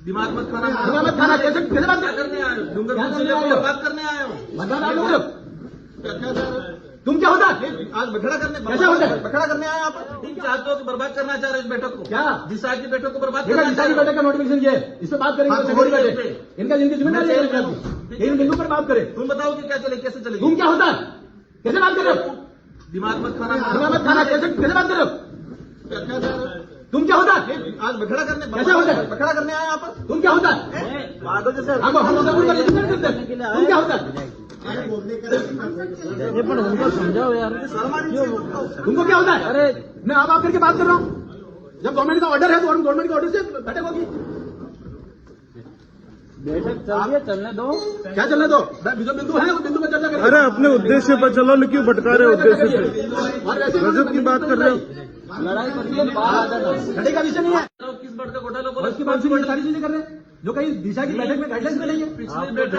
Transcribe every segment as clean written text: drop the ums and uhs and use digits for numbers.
दिमाग मत खाना। दिमाग मत खाना। कैसे कैसे बात करने आए हो? डूंगरपुर जिले को बात करने आए हो? मतदान आप लोग तुम क्या होता आज बखड़ा करने कैसे होता है? बखड़ा करने आए आप? तुम चाहते हो कि बर्बाद करना चाह रहे हो इस बैठक को? क्या दिशा की बैठक को बर्बाद देखा करना दिशा की बैठक का नोटिफिकेशन ये है, इस पर बात करेंगे। हाँ, तो तो सेक्रेटरी वही बैठे इनका जिनकी जिम्मेदारी है इन बिंदु पर बात करें। तुम बताओ कि क्या चलेगी, कैसे चलेगी? तुम क्या होता है? कैसे बात कर रहे हो? दिमाग मत खाना। दिमाग मत खाना। कैसे कैसे बात कर रहे हो? तुम क्या होता है? आज बखड़ा करने कैसे होता है? बखड़ा करने आए आप? तुम क्या होता है? हम जरूर पर डिसीजन करते हैं। तुम क्या होता है? उनको समझाओ यार। तुमको क्या होता है? अरे मैं आप करके बात कर रहा हूँ। जब गवर्नमेंट का ऑर्डर है तो गवर्नमेंट के ऑर्डर से बैठक होगी। बैठक चल रही है, चलने दो। क्या चलने दो? जो बिंदु है वो बिंदु पर चर्चा करें। अरे अपने उद्देश्य पर चलो, क्यों भटका रहे हो उद्देश्य से? और वैसे गजब की बात कर रहे हो। लड़ाई करिए, बाहर आ जाना। लड़ाई का विषय नहीं है। किस बढ़ का घोटाला और उसके बाद फिर सारी चीजें कर रहे हैं जो कहीं दिशा की बैठक में गाइडलाइंस में नहीं है। पिछली बैठक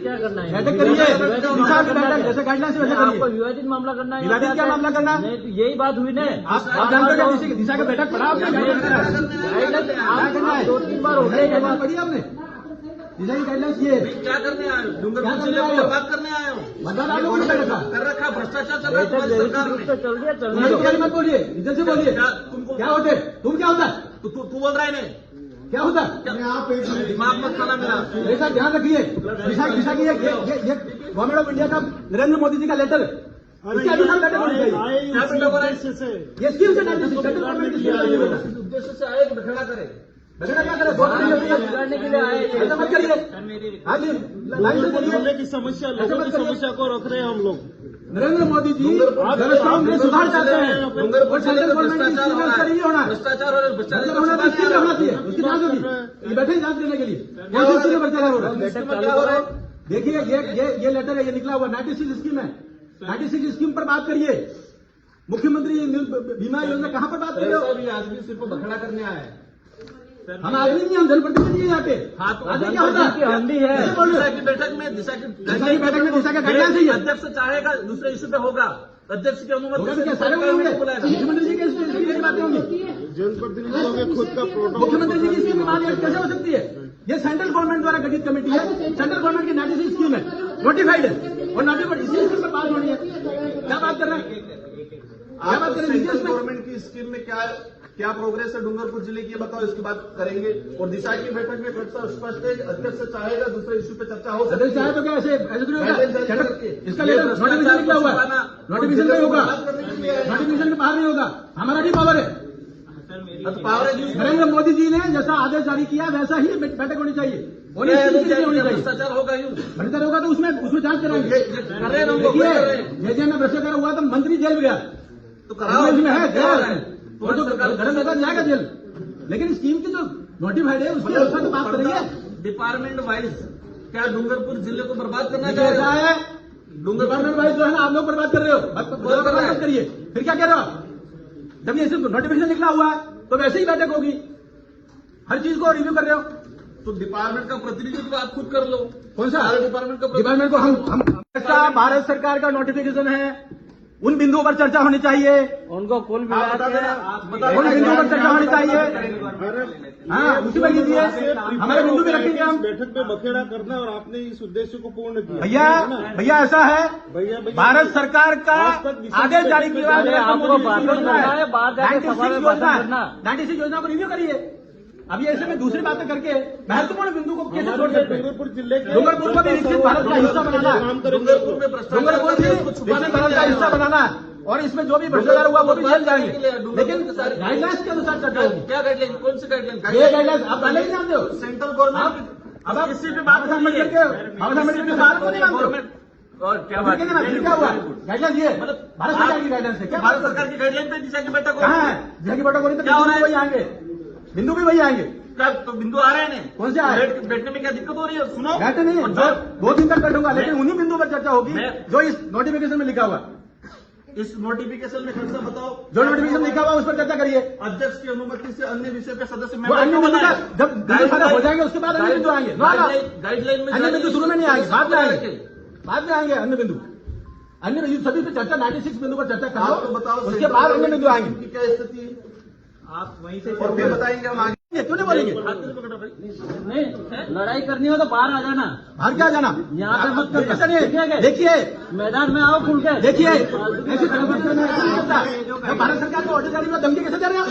क्या करना है? बैठक करिए, दिशा की बैठक जैसे गाइडलाइंस वैसे आपको करिए। विवादित मामला करना है। विवादित क्या मामला करना है? नहीं तो यही बात हुई ना। आप जानते हो क्या दिशा का बैठक पढ़ा आपने? गाइडलाइंस क्या करना है? 2-3 बार हो गए। गाइडलाइंस पढ़ी आपने? दिशा की गाइडलाइंस ये है। क्या करने आए हो? डूंगरपुर जिले को बात करने आए हो? मतदान आप लोगों ने कर रखा। कर रखा, भ्रष्टाचार चल रहा है बैठक तुम्हारी सरकार रूप में। से चल रही है, चलने नहीं दो। क्या मत बोलिए, इज्जत से बोलिए। तुमको क्या होते? तुम क्या होता है? तू बोल रहा है नहीं? क्या होता? दिमाग मत खाना मेरा। ऐसा ध्यान रखिए। दिशा की ये गवर्नमेंट ऑफ इंडिया का नरेंद्र मोदी जी का लेटर इसके अनुसार बैठक होनी चाहिए। क्या बेटा बोला है? ये स्कीम से सेंट्रल गवर्नमेंट की स्कीम है। इस उद्देश्य से आए कि बखड़ा करे। बगड़ा क्या करे? बहुत बड़ी होती है। बिगाड़ने के लिए आए। ऐसा मत करिए। हाँ जी, लाइन से बोलिए। की समस्या, लोगों की समस्या को रख रहे हैं हम लोग। नरेंद्र मोदी जी व्यवस्था में सुधार चाहते हैं और सेंट्रल गवर्नमेंट की स्कीम का ये होना है। भ्रष्टाचार और सेंट्रल गवर्नमेंट की स्कीम होना चाहिए, उसकी जांच होगी। ये बैठे जांच देने के लिए कौन सी स्कीम पर चला हो रहा है? क्या हो रहा है? देखिए ये लेटर है, ये निकला हुआ 96 स्कीम है। 96 स्कीम पर बात करिए। मुख्यमंत्री बीमा योजना कहाँ पर बात कर रहे हो? आदमी सिर्फ बखड़ा करने आया है। हम आदमी नहीं, हम जनप्रतिनिधि हैं यहाँ पे। हाँ, तो आदमी क्या होता है? हम भी है। कैसे बोल रहे दिशा हो? की बैठक में दिशा की बैठक में दिशा का गाइडलाइंस है ये। अध्यक्ष चाहेगा दूसरे इश्यू पे होगा, अध्यक्ष की अनुमति होगा से तो क्या सारे सरकार होंगे? ने बुलाया। मुख्यमंत्री जी की बातें होंगी। जनप्रतिनिधियों के खुद का प्रोटोकॉल। मुख्यमंत्री जी की स्कीम मान कैसे हो सकती है? ये सेंट्रल गवर्नमेंट द्वारा गठित कमेटी है। सेंट्रल गवर्नमेंट की 96 स्कीम है, नोटिफाइड है और नोटिफाइड इसी स्कीम पर बात होनी है। क्या बात कर रहे हैं? क्या बात कर रहे हैं? सेंट्रल गवर्नमेंट की स्कीम में क्या प्रोग्रेस है डूंगरपुर जिले की, बताओ, इसकी बात करेंगे। और दिशा की बैठक में फिर स्पष्ट है, अध्यक्ष चाहेगा दूसरे इश्यू पे चर्चा हो सकती सदस्य चाहे तो क्या ऐसे थोड़ी होगा? इसका लेटर नोटिफिकेशन निकला हुआ है, नोटिफिकेशन नहीं होगा, नोटिफिकेशन के बाहर नहीं होगा। हमारा भी पावर है। नरेंद्र मोदी जी ने जैसा आदेश जारी किया वैसा ही बैठक होनी चाहिए। होनी चाहिए। भ्रष्टाचार होगा यूं भ्रष्टाचार होगा तो उसमें जांच कराएंगे। कर रहे हैं हम लोग, देखिए कर रहे हैं। जेजे में भ्रष्टाचार हुआ तो मंत्री जेल गया, तो कराओ, इसमें है क्या जेल, है? वो तो धर्म नेता जाएगा जेल। लेकिन स्कीम की जो नोटिफाइड है उसके अनुसार तो बात करेंगे। डिपार्टमेंट वाइज क्या डूंगरपुर जिले को बर्बाद करना देखिए, ऐसा चाहिए? है डिपार्टमेंट वाइज जो है ना आप लोग बर्बाद कर रहे हो। बर्बाद मत करिए। फिर क्या कह रहे हो आप? जब ये नोटिफिकेशन निकला हुआ है तो वैसे ही बैठक होगी। हर चीज को रिव्यू कर रहे हो तो डिपार्टमेंट का प्रतिनिधित्व आप खुद कर लो। कौन सा सारे डिपार्टमेंट का डिपार्टमेंट को हम भारत सरकार का नोटिफिकेशन है, उन बिंदुओं पर चर्चा होनी चाहिए। उनको कुल मिला के उन बिंदुओं पर चर्चा होनी चाहिए। हाँ, उसी पर कीजिए। हमारे बिंदु भी रखेंगे हम। बैठक में बखेड़ा करना और आपने इस उद्देश्य को पूर्ण किया। भैया ऐसा है, भारत सरकार का आदेश जारी किया है। आपको बात करना है, बात जाके सभा में बात करना। 96 योजना को रिव्यू करिए। अब ये ऐसे में दूसरी बातें करके महत्वपूर्ण बिंदु को कैसे छोड़ सकते हैं? डूंगरपुर जिले के डूंगरपुर को भी विकसित भारत का हिस्सा बनाना है। डूंगरपुर में भ्रष्टाचार डूंगरपुर भी विकसित भारत का हिस्सा बनाना है और इसमें जो भी भ्रष्टाचार हुआ वो भी जेल जाएंगे। लेकिन गाइडलाइंस के अनुसार चर्चा होगी। क्या गाइडलाइन, कौन सी गाइडलाइन? ये गाइडलाइंस आप पहले ही जानते हो। सेंट्रल गवर्नमेंट अब आप किसी पे बात करने के बात को नहीं मानते हो। और क्या बात फिर क्या हुआ? गाइडलाइंस ये भारत सरकार की गाइडलाइंस है। क्या भारत सरकार की गाइडलाइन पे दिशा की बैठक हो कहाँ है? दिशा की बैठक हो रही तो क्या हो रहा है? वही आएंगे, बिंदु भी वही आएंगे। क्या तो बिंदु आ रहे हैं? कौन से आ रहे हैं? बैठने में क्या दिक्कत हो रही है? सुनो, बैठे नहीं है, 2 दिन तक बैठूंगा, लेकिन उन्हीं बिंदु पर चर्चा होगी जो इस नोटिफिकेशन में लिखा हुआ है। इस नोटिफिकेशन में खर्चा बताओ, जो नोटिफिकेशन लिखा हुआ उस पर चर्चा करिए। अध्यक्ष की अनुमति से अन्य विषय पे सदस्य वो अन्य बिंदु का जब बिंदु सारे हो जाएंगे उसके बाद अन्य बिंदु आएंगे। गाइडलाइन में अन्य बिंदु शुरू में नहीं आएंगे, बाद में आएंगे, बाद में आएंगे अन्य बिंदु। अन्य बिंदु सभी पे चर्चा 96 बिंदु पर चर्चा कराओ, आपको बताओ उसके बाद अन्य बिंदु आएंगे। क्या स्थिति है, आप वहीं से और फिर बताएंगे हम आगे। क्यों नहीं बोलेंगे? नहीं, लड़ाई करनी हो तो बाहर आ जाना, बाहर क्या जाना? यहाँ पे मत करना। ऐसा नहीं है। ठीक है? देखिए मैदान में आओ खुल के। देखिए ऐसे संगठन में ऐसा नहीं होता। मैं भारत सरकार को ऑर्डर जारी में धमकी कैसे दे रहे हो?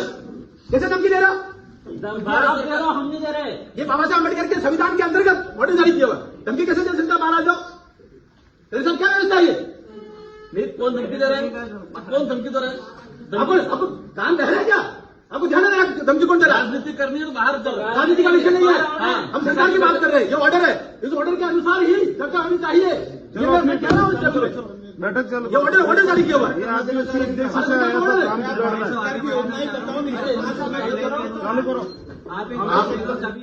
कैसे धमकी दे रहे हो? बाहर दे रहा हूं, हम नहीं दे रहे। ये बाबा साहब अम्बेडकर के संविधान के अंतर्गत ऑर्डर जारी किया हुआ है। धमकी कैसे दे सकता? बाहर आ जाओ। तेरे साथ क्या व्यवस्था है? ये कौन धमकी दे रहा है? कौन धमकी दे रहा है? आपको काम रह रहा है क्या? आपको ध्यान है धमकी कौन दे रहा है? राजनीति करनी है तो बाहर चल। राजनीति का विषय नहीं है। हाँ। हम सरकार की बात कर रहे हैं। ये ऑर्डर है, इस ऑर्डर के अनुसार ही चर्चा होनी चाहिए। ये मैं कह रहा हूँ इसके लिए। बैठक चलो। ये ऑर्डर जारी किया हुआ है। ये आदिवासी उद्देश्य से आया था, काम बिगड़ रहा है। सरकार की योजनाएं बताओ नहीं। चालू करो। आप